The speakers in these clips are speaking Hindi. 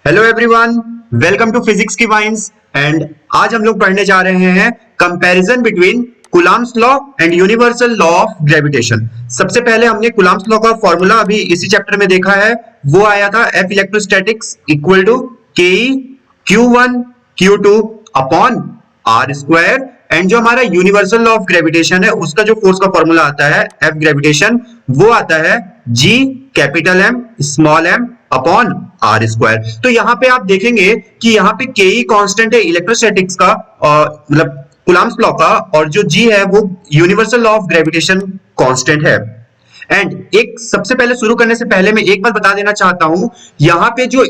Hello everyone, welcome to physics की वाइन्स। एंड आज हम लोग पढ़ने जा रहे हैं comparison between Coulomb's law and universal law of gravitation. सबसे पहले हमने कूलम्ब्स लॉ का फॉर्मूला अभी इसी चैप्टर में देखा है। वो आया था एफ इलेक्ट्रोस्टैटिक्स इक्वल टू के Q1 Q2 upon R square. And जो हमारा यूनिवर्सल लॉ ऑफ ग्रेविटेशन है उसका जो फोर्स का फॉर्मूला आता है एफ ग्रेविटेशन, वो आता है G capital M small M upon R square. तो यहां पे आप देखेंगे कि यहां पे के ई कांस्टेंट है इलेक्ट्रोस्टैटिक्स का, मतलब कूलम्ब्स लॉ का, और जो जी है वो universal law of gravitation constant है। एंड एक सबसे पहले शुरू करने से पहले मैं एक बात बता देना चाहता हूं, यहां पे जो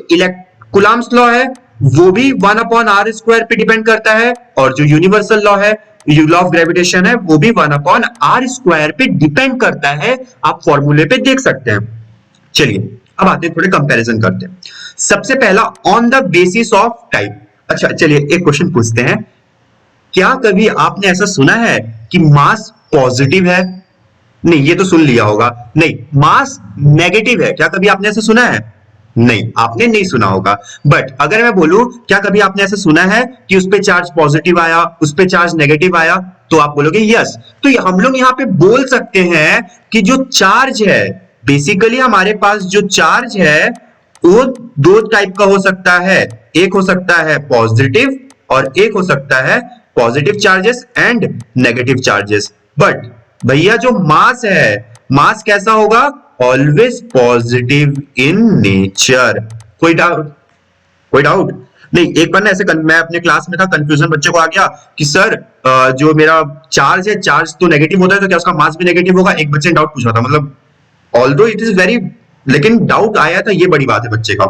कूलम्ब्स लॉ है वो भी 1 अपॉन आर स्क्वायर पे डिपेंड करता है, और जो यूनिवर्सल लॉ है, लॉ ऑफ ग्रेविटेशन है, वो भी 1 अपॉन आर स्क्वायर पे डिपेंड करता है। आप फॉर्मूले पे देख सकते हैं। चलिए अब आते हैं, थोड़े कंपैरिजन करते हैं। सबसे पहला on the basis of type. अच्छा चलिए एक क्वेश्चन पूछते हैं, क्या कभी आपने ऐसा सुना है कि मास पॉजिटिव है? नहीं, ये तो सुन लिया होगा। नहीं, मास नेगेटिव है, क्या कभी आपने ऐसा सुना है? नहीं, आपने नहीं सुना होगा। बट अगर मैं बोलूं क्या कभी आपने ऐसा सुना है कि उस पे चार्ज पॉजिटिव आया, उस पे चार्ज नेगेटिव आया, तो आप बोलोगे यस। तो हम लोग यहां पे बोल सकते हैं कि जो चार्ज है, बेसिकली हमारे पास जो चार्ज है वो दो टाइप का हो सकता है। एक हो सकता है पॉजिटिव और एक हो सकता है positive charges and negative charges. But भैया जो मास है, मास कैसा होगा? Always positive in nature. कोई डाउट? कोई डाउट नहीं। एक बार ना ऐसे मैं अपने क्लास में था, कंफ्यूजन बच्चे को आ गया कि सर जो मेरा चार्ज है, चार्ज तो नेगेटिव होता है, तो क्या उसका मास भी नेगेटिव होगा? एक बच्चे ने डाउट पूछा था, मतलब ऑल्दो इट इज वेरी, लेकिन डाउट आया था, ये बड़ी बात है बच्चे का।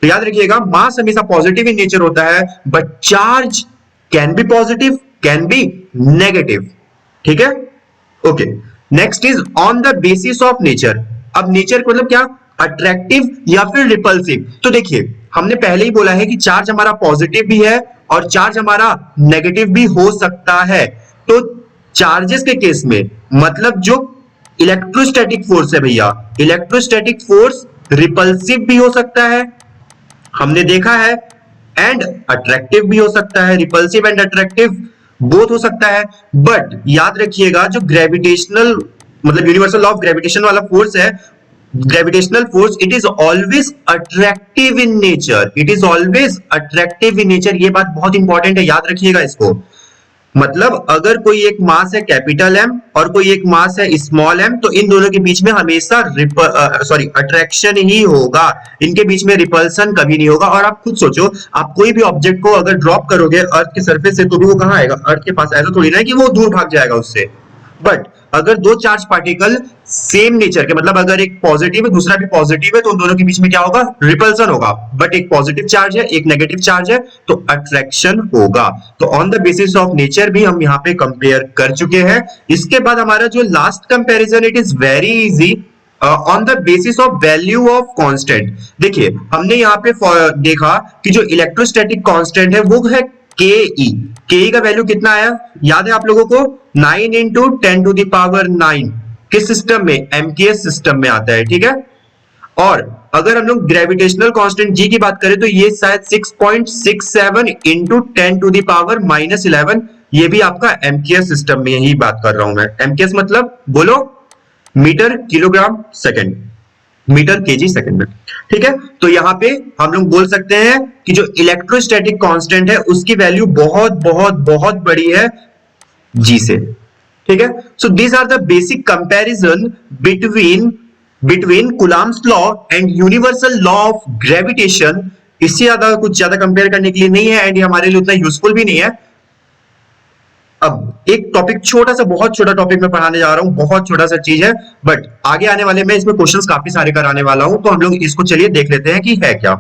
तो याद रखिएगा, मास हमेशा पॉजिटिव इन नेचर होता है, but charge can be positive, can be negative. ठीक है, okay. Next is on the basis of nature. अब नेचर का मतलब क्या? अट्रैक्टिव या फिर रिपल्सिव। तो देखिए, हमने पहले ही बोला है कि चार्ज हमारा पॉजिटिव भी है और चार्ज हमारा नेगेटिव भी हो सकता है। तो चार्जेस के केस में, मतलब जो इलेक्ट्रोस्टैटिक फोर्स है भैया, इलेक्ट्रोस्टैटिक फोर्स रिपल्सिव भी हो सकता है, हमने देखा है, एंड अट्रैक्टिव भी हो सकता है। रिपल्सिव एंड अट्रैक्टिव बोथ हो सकता है। बट याद रखिएगा, जो ग्रेविटेशनल मतलब यूनिवर्सल लॉ ऑफ ग्रेविटेशन वाला फोर्स है, gravitational force, it is always attractive in nature. It is always attractive in nature. ये बात बहुत इंपॉर्टेंट है, याद रखिएगा इसको। मतलब अगर कोई एक मास है कैपिटल एम और कोई एक मास है स्मॉल एम, तो इन दोनों के बीच में हमेशा अट्रैक्शन ही होगा, इनके बीच में रिपल्सन कभी नहीं होगा। और आप खुद सोचो, आप कोई भी ऑब्जेक्ट को अगर ड्रॉप करोगे अर्थ के सरफेस से, तो भी वो कहां आएगा? अर्थ के पास। ऐसा थोड़ी ना है कि वो दूर भाग जाएगा उससे। बट अगर दो चार्ज पार्टिकल सेम नेचर के, मतलब अगर एक पॉजिटिव है दूसरा भी पॉजिटिव है, तो उन दोनों के बीच में क्या होगा? रिपल्सन होगा। बट एक पॉजिटिव चार्ज है एक नेगेटिव चार्ज है, तो अट्रैक्शन होगा। तो on the basis of nature भी हम यहाँ पे कंपेयर कर चुके हैं। इसके बाद हमारा जो last comparison, it is very easy, on the basis of value of constant. देखिए, हमने यहाँ पे देखा कि जो इलेक्ट्रोस्टैटिक कांस्टेंट है वो है के ई। के ई का वैल्यू कितना आया? याद है आप लोगों को? 9 इंटू 10 टू द पावर 9। किस सिस्टम में? एमकेएस सिस्टम में आता है। ठीक है। और अगर हम लोग ग्रेविटेशनल कांस्टेंट जी की बात करें, तो ये शायद 6.67 इंटू 10 टू द पावर -11। ये भी आपका एमकेएस सिस्टम में ही बात कर रहा हूं मैं। एमकेएस मतलब बोलो, metre kilogram second, metre kg second में। ठीक है। तो यहां पे हम लोग बोल सकते हैं कि जो इलेक्ट्रोस्टैटिक कांस्टेंट है उसकी वैल्यू बहुत बहुत बहुत बड़ी है जी से। ठीक है। So these are the basic comparison between Coulomb's law and universal law of gravitation. इससे ज्यादा कुछ ज्यादा कंपेयर करने के लिए नहीं है, एंड ये हमारे लिए उतना यूजफुल भी नहीं है। अब एक टॉपिक, छोटा सा, बहुत छोटा टॉपिक मैं पढ़ाने जा रहा हूं, बहुत छोटा सा चीज है, बट आगे आने वाले में इसमें क्वेश्चंस काफी सारे कराने वाला हूं। तो हम लोग इसको चलिए देख लेते हैं कि है क्या।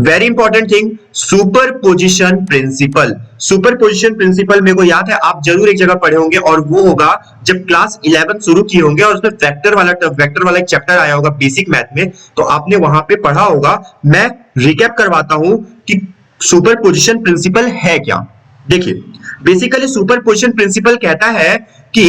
Very important thing, superposition principle. Superposition principle मेरे को याद है आप जरूर एक जगह पढ़े होंगे, और वो होगा जब क्लास 11 शुरू किए होंगे और उसमें वेक्टर वाला एक चैप्टर आया होगा बेसिक मैथ में, तो आपने वहां पे पढ़ा होगा। मैं रिकैप करवाता हूं कि सुपरपोजिशन प्रिंसिपल है क्या। देखिए, बेसिकली सुपरपोजिशन प्रिंसिपल कहता है कि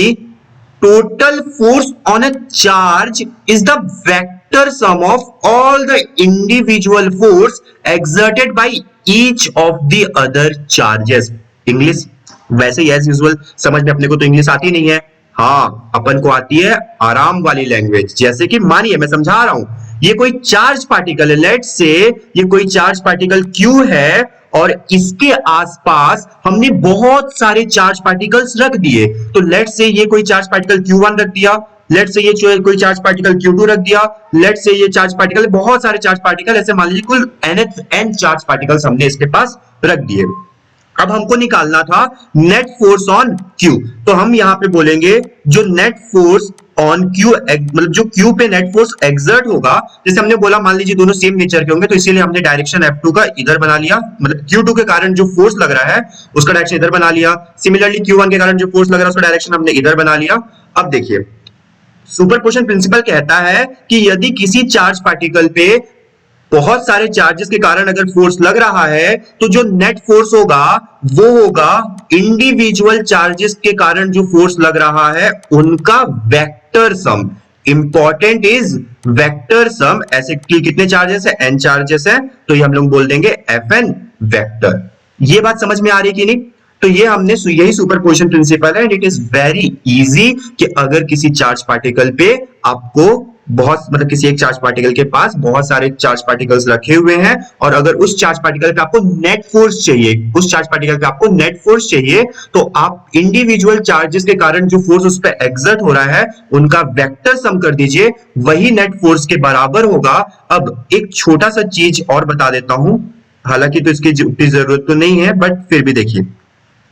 total force on a charge is the vector vector sum of all the individual force exerted by each of the other charges. English वैसे एज यूजुअल समझ में अपने को तो इंग्लिश आती नहीं है, हाँ अपन को आती है आराम वाली लैंग्वेज। जैसे कि मानिए मैं समझा रहा हूं, ये कोई चार्ज पार्टिकल है, लेट से ये कोई चार्ज पार्टिकल Q है और इसके आसपास हमने बहुत सारे चार्ज पार्टिकल्स रख दिए। तो लेट से ये कोई चार्ज पार्टिकल Q1 रख दिया, लेट से ये कोई चार्ज पार्टिकल Q2 रख दिया, लेट से ये चार्ज पार्टिकल, बहुत सारे चार्ज पार्टिकल, ऐसे मान लीजिए कुल n चार्ज पार्टिकल्स हमने इसके पास रख दिए। अब हमको निकालना था नेट फोर्स ऑन Q, तो हम यहां पे बोलेंगे जो नेट फोर्स ऑन Q, मतलब जो Q पे नेट फोर्स एक्सर्ट होगा, जैसे हमने बोला मान लीजिए दोनों सेम नेचर के होंगे, तो इसीलिए हमने डायरेक्शन F2 का इधर बना लिया, मतलब Q2 के कारण जो फोर्स लग रहा है उसका डायरेक्शन इधर बना लिया। सिमिलरली Q1 के कारण जो फोर्स लग रहा है उसका डायरेक्शन हमने इधर बना लिया। अब देखिए सुपरपोजिशन प्रिंसिपल कहता है कि यदि किसी चार्ज पार्टिकल पे बहुत सारे चार्जेस के कारण अगर फोर्स लग रहा है तो जो नेट फोर्स होगा वो होगा इंडिविजुअल चार्जेस के कारण जो फोर्स लग रहा है उनका vector sum. Important is vector sum. ऐसे कितने चार्जेस है, n चार्जेस है, तो ये हम लोग बोल देंगे Fn वेक्टर। ये बात समझ में आ रही है कि नहीं? तो ये हमने यही सुपरपोजिशन प्रिंसिपल है and it is very easy कि अगर किसी चार्ज पार्टिकल पे आपको बहुत, मतलब किसी एक चार्ज पार्टिकल के पास बहुत सारे चार्ज पार्टिकल्स रखे हुए हैं और अगर उस चार्ज पार्टिकल पे आपको नेट फोर्स चाहिए, उस चार्ज पार्टिकल पे आपको नेट फोर्स चाहिए, तो आप इंडिविजुअल चार्जेस के कारण जो फोर्स उस पर एक्सर्ट हो रहा है उनका वेक्टर सम कर दीजिए, वही नेट फोर्स के बराबर होगा। अब एक छोटा सा चीज और बता देता हूं, हालांकि तो इसकी जरूरत तो नहीं है बट फिर भी देखिए,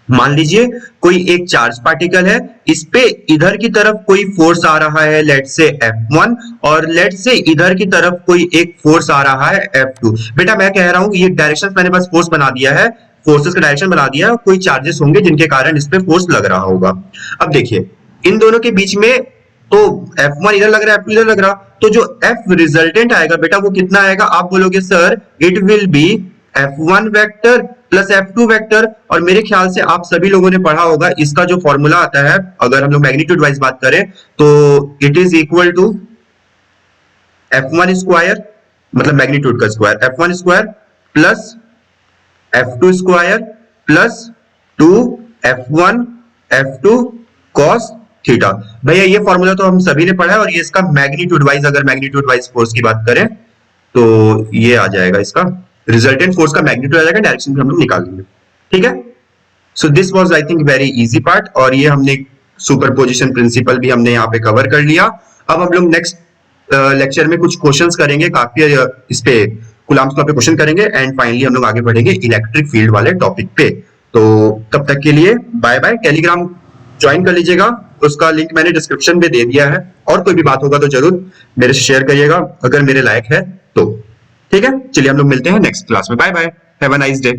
मान लीजिए कोई एक चार्ज पार्टिकल है, इस पे इधर की तरफ कोई फोर्स आ रहा है लेट से F1 और लेट से इधर की तरफ कोई एक फोर्स आ रहा है F2। बेटा मैं कह रहा हूं ये डायरेक्शन मैंने बस फोर्स बना दिया है, फोर्सेस का डायरेक्शन बना दिया है, कोई चार्जेस होंगे जिनके कारण इस पे फोर्स लग रहा होगा। अब देखिए इन दोनों के बीच में तो F1 इधर लग रहा है, F2 इधर लग रहा, तो जो F रिजल्टेंट आएगा बेटा वो कितना आएगा? आप बोलोगे sir it will be F1 vector plus F2 vector. और मेरे ख्याल से आप सभी लोगों ने पढ़ा होगा इसका जो फॉर्मूला आता है, अगर हम लोग मैग्नीट्यूड वाइज बात करें तो it is equal to F1 square, मतलब मैग्नीट्यूड का square, F1 square plus F2 square plus 2F1 F2 cos theta. भैया ये फॉर्मूला तो हम सभी ने पढ़ा है और ये इसका मैग्नीट्यूड वाइज, अगर मैग्नीट्यूड वाइज फोर्स की बात करें तो ये आ जाएगा, इसका रिजल्टेंट फोर्स का मैग्नीट्यूड आ जाएगा, डायरेक्शन भी हम लोग निकाल लेंगे। ठीक है, so this was I think very easy part और ये हमने सुपरपोजिशन प्रिंसिपल भी हमने यहाँ पे कवर कर लिया। अब हम लोग नेक्स्ट लेक्चर में कुछ क्वेश्चंस करेंगे, काफी इस पे कूलम्ब्स लॉ पे क्वेश्चन करेंगे एंड फाइनली हम लोग आगे बढ़ेंगे इलेक्ट्रिक फील्ड वाले टॉपिक पे। तो तब तक के लिए बाय बाय। टेलीग्राम ज्वाइन कर लीजिएगा, उसका लिंक मैंने डिस्क्रिप्शन में दे दिया है और कोई भी बात होगा तो जरूर मेरे से शेयर करिएगा अगर मेरे लायक है तो। ठीक है, चलिए हम लोग मिलते हैं नेक्स्ट क्लास में। Bye bye, have a nice day.